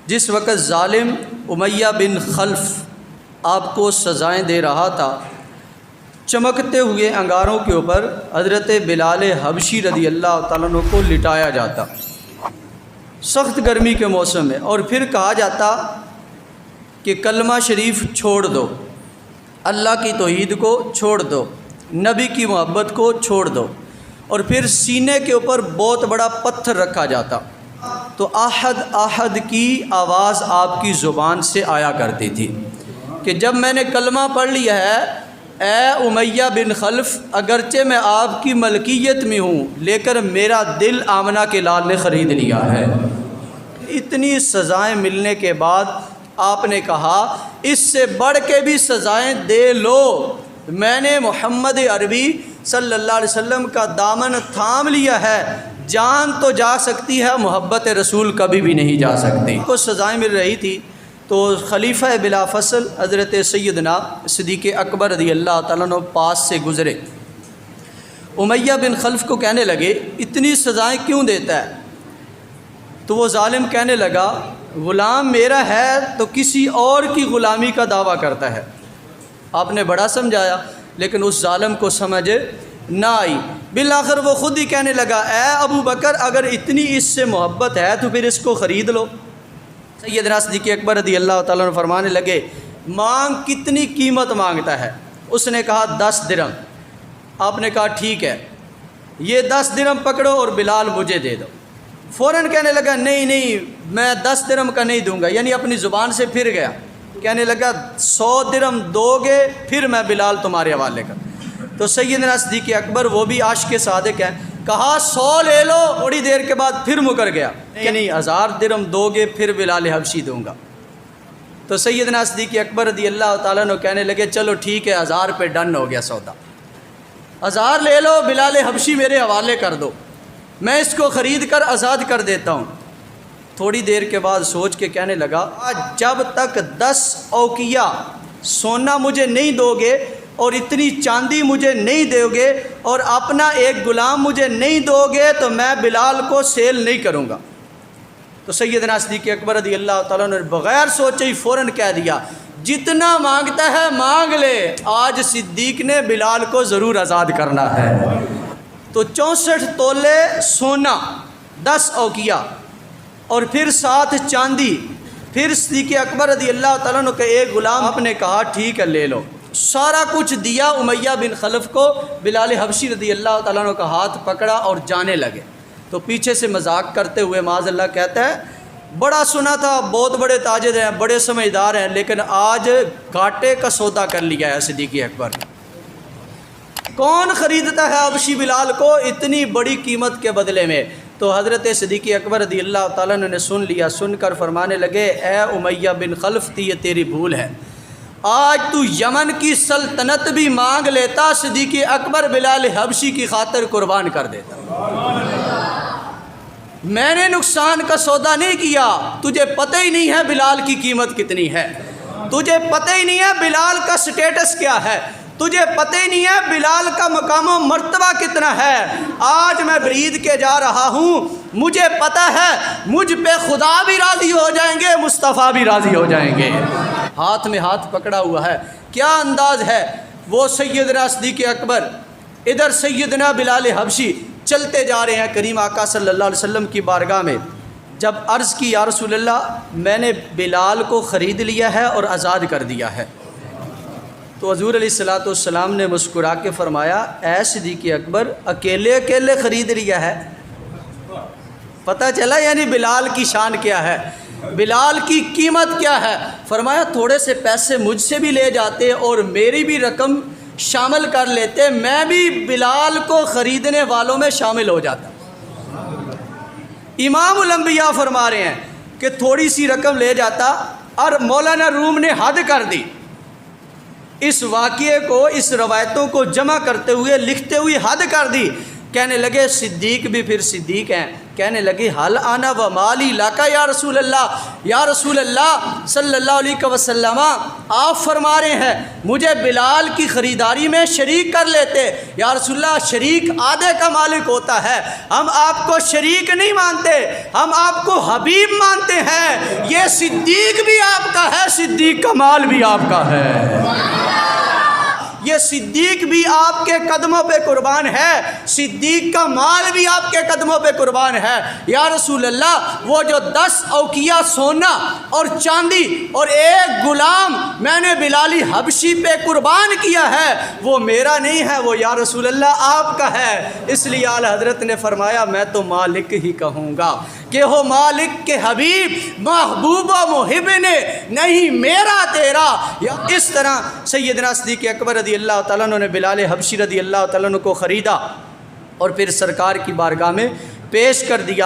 جس وقت ظالم امیہ بن خلف آپ کو سزائیں دے رہا تھا، چمکتے ہوئے انگاروں کے اوپر حضرت بلال حبشی رضی اللہ تعالیٰ عنہ کو لٹایا جاتا سخت گرمی کے موسم میں، اور پھر کہا جاتا کہ کلمہ شریف چھوڑ دو، اللہ کی توحید کو چھوڑ دو، نبی کی محبت کو چھوڑ دو، اور پھر سینے کے اوپر بہت بڑا پتھر رکھا جاتا تو احد احد کی آواز آپ کی زبان سے آیا کرتی تھی کہ جب میں نے کلمہ پڑھ لیا ہے، اے امیہ بن خلف، اگرچہ میں آپ کی ملکیت میں ہوں لیکن میرا دل آمنہ کے لال نے خرید لیا ہے۔ اتنی سزائیں ملنے کے بعد آپ نے کہا اس سے بڑھ کے بھی سزائیں دے لو، میں نے محمد عربی صلی اللہ علیہ وسلم کا دامن تھام لیا ہے، جان تو جا سکتی ہے، محبت رسول کبھی بھی نہیں جا سکتی۔ کو سزائیں مل رہی تھی تو خلیفہ بلا فصل حضرت سیدنا صدیق اکبر رضی اللہ تعالیٰ عنہ پاس سے گزرے، امیہ بن خلف کو کہنے لگے اتنی سزائیں کیوں دیتا ہے؟ تو وہ ظالم کہنے لگا غلام میرا ہے تو کسی اور کی غلامی کا دعویٰ کرتا ہے۔ آپ نے بڑا سمجھایا لیکن اس ظالم کو سمجھ نہ آئی، بالآخر وہ خود ہی کہنے لگا اے ابو بکر، اگر اتنی اس سے محبت ہے تو پھر اس کو خرید لو۔ سیدنا صدیق اکبر رضی اللہ تعالیٰ عنہ فرمانے لگے مانگ، کتنی قیمت مانگتا ہے؟ اس نے کہا 10 درہم۔ آپ نے کہا ٹھیک ہے، یہ 10 درہم پکڑو اور بلال مجھے دے دو۔ فوراً کہنے لگا نہیں نہیں، میں 10 درہم کا نہیں دوں گا، یعنی اپنی زبان سے پھر گیا، کہنے لگا 100 درہم دو گے پھر میں بلال تمہارے حوالے کر۔ تو سیدنا صدیق اکبر وہ بھی عاشق صادق ہیں، کہا 100 لے لو، تھوڑی دیر کے بعد پھر مکر گیا کہ نہیں 1000 درہم دو گے پھر بلال حبشی دوں گا۔ تو سیدنا صدیق اکبر رضی اللہ تعالیٰ عنہ کہنے لگے چلو ٹھیک ہے، 1000 پہ ڈن ہو گیا سودا، 1000 لے لو، بلال حبشی میرے حوالے کر دو، میں اس کو خرید کر آزاد کر دیتا ہوں۔ تھوڑی دیر کے بعد سوچ کے کہنے لگا جب تک 10 اوقیہ سونا مجھے نہیں دو گے اور اتنی چاندی مجھے نہیں دو گے اور اپنا ایک غلام مجھے نہیں دو گے تو میں بلال کو سیل نہیں کروں گا۔ تو سیدنا صدیق اکبر رضی اللہ تعالیٰ نے بغیر سوچے ہی فوراً کہہ دیا جتنا مانگتا ہے مانگ لے، آج صدیق نے بلال کو ضرور آزاد کرنا ہے۔ تو 64 تولے سونا، 10 اوقیہ اور پھر 7 چاندی، پھر صدیق اکبر رضی اللہ تعالیٰ عنہ کا ایک غلام، آپ نے کہا ٹھیک ہے لے لو، سارا کچھ دیا امیہ بن خلف کو۔ بلال حبشی رضی اللہ تعالیٰ عنہ کا ہاتھ پکڑا اور جانے لگے تو پیچھے سے مذاق کرتے ہوئے معاذ اللہ کہتا ہے بڑا سنا تھا بہت بڑے تاجر ہیں، بڑے سمجھدار ہیں، لیکن آج گھاٹے کا سودا کر لیا ہے صدیق اکبر۔ کون خریدتا ہے حبشی بلال کو اتنی بڑی قیمت کے بدلے میں؟ تو حضرت صدیق اکبر رضی اللہ تعالیٰ عنہ نے سن لیا، سن کر فرمانے لگے اے امیہ بن خلف، یہ تیری بھول ہے، آج تو یمن کی سلطنت بھی مانگ لیتا، صدیق اکبر بلال حبشی کی خاطر قربان کر دیتا۔ میں نے نقصان کا سودا نہیں کیا، تجھے پتہ ہی نہیں ہے بلال کی قیمت کتنی ہے، تجھے پتہ ہی نہیں ہے بلال کا سٹیٹس کیا ہے، تجھے پتہ ہی نہیں ہے بلال کا مقام و مرتبہ کتنا ہے۔ آج میں برید کے جا رہا ہوں، مجھے پتہ ہے مجھ پہ خدا بھی راضی ہو جائیں گے، مصطفیٰ بھی راضی ہو جائیں گے۔ ہاتھ میں ہاتھ پکڑا ہوا ہے، کیا انداز ہے وہ سیدنا صدیق اکبر، ادھر سیدنا بلال حبشی چلتے جا رہے ہیں کریم آقا صلی اللہ علیہ وسلم کی بارگاہ میں۔ جب عرض کی یا رسول اللہ میں نے بلال کو خرید لیا ہے اور آزاد کر دیا ہے، تو حضور علیہ الصلوۃ والسلام نے مسکرا کے فرمایا اے صدیق اکبر، اکیلے اکیلے خرید لیا ہے؟ پتہ چلا یعنی بلال کی شان کیا ہے، بلال کی قیمت کیا ہے۔ فرمایا تھوڑے سے پیسے مجھ سے بھی لے جاتے اور میری بھی رقم شامل کر لیتے، میں بھی بلال کو خریدنے والوں میں شامل ہو جاتا۔ امام الانبیاء فرما رہے ہیں کہ تھوڑی سی رقم لے جاتا، اور مولانا روم نے حد کر دی اس واقعے کو، اس روایتوں کو جمع کرتے ہوئے لکھتے ہوئے حد کر دی۔ کہنے لگے صدیق بھی پھر صدیق ہیں، کہنے لگے حل انا و مالی لاکا یا رسول اللہ، یا رسول اللہ صلی اللہ علیہ وسلم آپ فرما رہے ہیں مجھے بلال کی خریداری میں شریک کر لیتے۔ یا رسول اللہ شریک آدھے کا مالک ہوتا ہے، ہم آپ کو شریک نہیں مانتے، ہم آپ کو حبیب مانتے ہیں، یہ صدیق بھی آپ کا ہے، صدیق کا مال بھی آپ کا ہے، یہ صدیق بھی آپ کے قدموں پہ قربان ہے، صدیق کا مال بھی آپ کے قدموں پہ قربان ہے۔ یا رسول اللہ، وہ جو 10 اوقیہ سونا اور چاندی اور 1 غلام میں نے بلال حبشی پہ قربان کیا ہے، وہ میرا نہیں ہے، وہ یا رسول اللہ آپ کا ہے۔ اس لیے اعلی حضرت نے فرمایا میں تو مالک ہی کہوں گا کہ ہو مالک کے حبیب محبوب و محب نے، نہیں میرا تیرا۔ یا اس طرح سیدنا صدیق اکبر رضی اللہ تعالیٰ عنہ نے بلال حبشی رضی اللہ تعالیٰ عنہ کو خریدا اور پھر سرکار کی بارگاہ میں پیش کر دیا۔